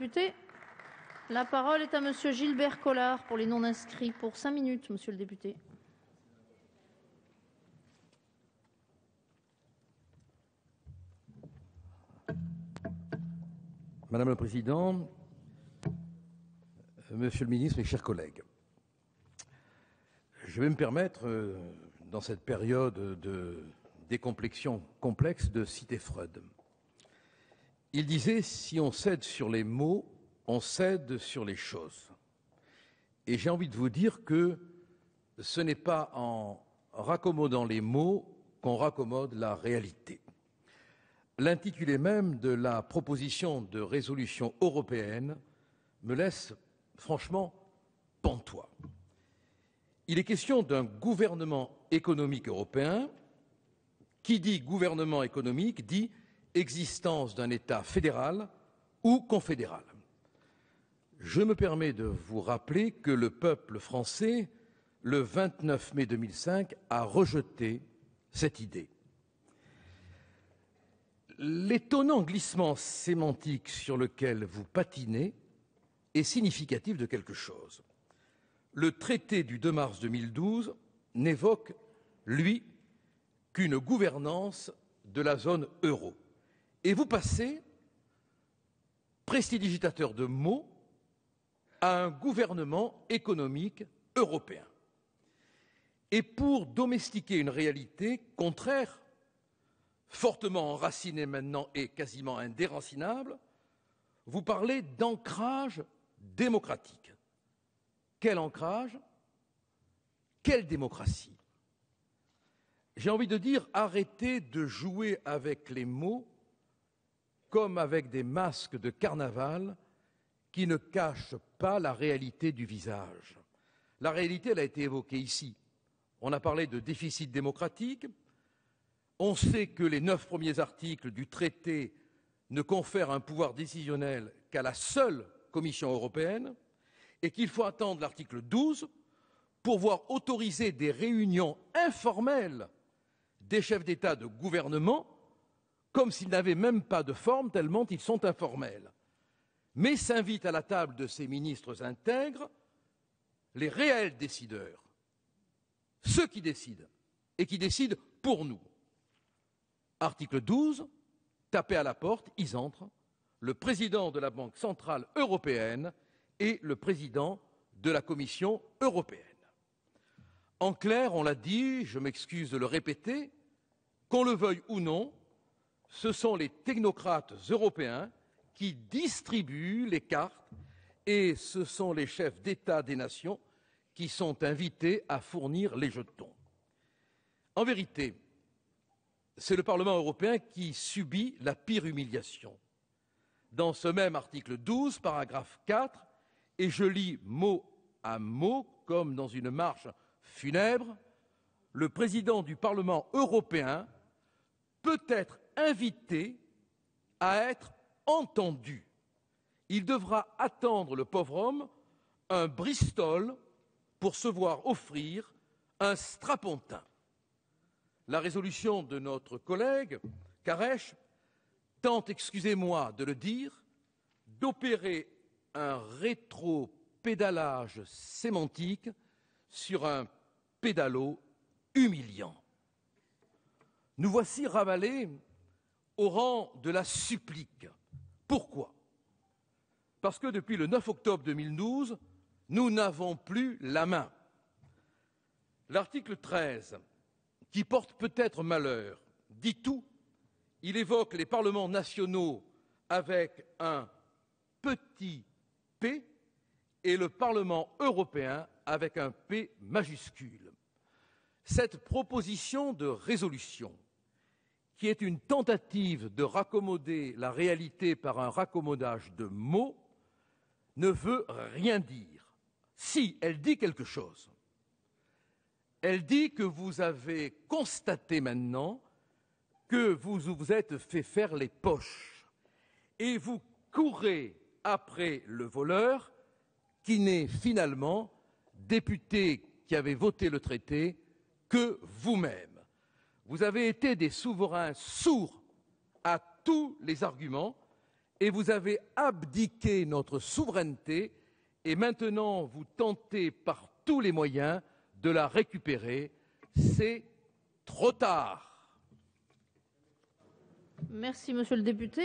député. La parole est à Monsieur Gilbert Collard pour les non-inscrits pour 5 minutes, Monsieur le député. Madame la Présidente, Monsieur le Ministre, mes chers collègues, je vais me permettre, dans cette période de décomplexion complexe, de citer Freud. Il disait « Si on cède sur les mots, on cède sur les choses ». Et j'ai envie de vous dire que ce n'est pas en raccommodant les mots qu'on raccommode la réalité. L'intitulé même de la proposition de résolution européenne me laisse franchement pantois. Il est question d'un gouvernement économique européen. Qui dit gouvernement économique dit existence d'un État fédéral ou confédéral. Je me permets de vous rappeler que le peuple français, le 29 mai 2005, a rejeté cette idée. L'étonnant glissement sémantique sur lequel vous patinez est significatif de quelque chose. Le traité du 2 mars 2012 n'évoque, lui, qu'une gouvernance de la zone euro. Et vous passez, prestidigitateur de mots, à un gouvernement économique européen. Et pour domestiquer une réalité contraire, fortement enracinée maintenant et quasiment indéracinable, vous parlez d'ancrage démocratique. Quel ancrage? Quelle démocratie? J'ai envie de dire, arrêtez de jouer avec les mots comme avec des masques de carnaval qui ne cachent pas la réalité du visage. La réalité, elle a été évoquée ici. On a parlé de déficit démocratique. On sait que les 9 premiers articles du traité ne confèrent un pouvoir décisionnel qu'à la seule Commission européenne et qu'il faut attendre l'article 12 pour voir autoriser des réunions informelles des chefs d'État de gouvernement comme s'ils n'avaient même pas de forme tellement ils sont informels. Mais s'invitent à la table de ces ministres intègres les réels décideurs, ceux qui décident et qui décident pour nous. Article 12, tapez à la porte, ils entrent, le président de la Banque centrale européenne et le président de la Commission européenne. En clair, on l'a dit, je m'excuse de le répéter, qu'on le veuille ou non, ce sont les technocrates européens qui distribuent les cartes et ce sont les chefs d'État des nations qui sont invités à fournir les jetons. En vérité, c'est le Parlement européen qui subit la pire humiliation. Dans ce même article 12, paragraphe 4, et je lis mot à mot, comme dans une marche funèbre, le président du Parlement européen peut être invité à être entendu. Il devra attendre, le pauvre homme, un Bristol pour se voir offrir un strapontin. La résolution de notre collègue Karesh tente, excusez-moi de le dire, d'opérer un rétro-pédalage sémantique sur un pédalo humiliant. Nous voici ravalés au rang de la supplique. Pourquoi? Parce que depuis le 9 octobre 2012, nous n'avons plus la main. L'article 13, qui porte peut-être malheur, dit tout. Il évoque les parlements nationaux avec un petit p et le Parlement européen avec un P majuscule. Cette proposition de résolution, qui est une tentative de raccommoder la réalité par un raccommodage de mots, ne veut rien dire. Si, elle dit quelque chose. Elle dit que vous avez constaté maintenant que vous vous êtes fait faire les poches et vous courez après le voleur qui n'est finalement député qui avait voté le traité que vous-même. Vous avez été des souverains sourds à tous les arguments et vous avez abdiqué notre souveraineté et maintenant vous tentez par tous les moyens de la récupérer. C'est trop tard. Merci, monsieur le député.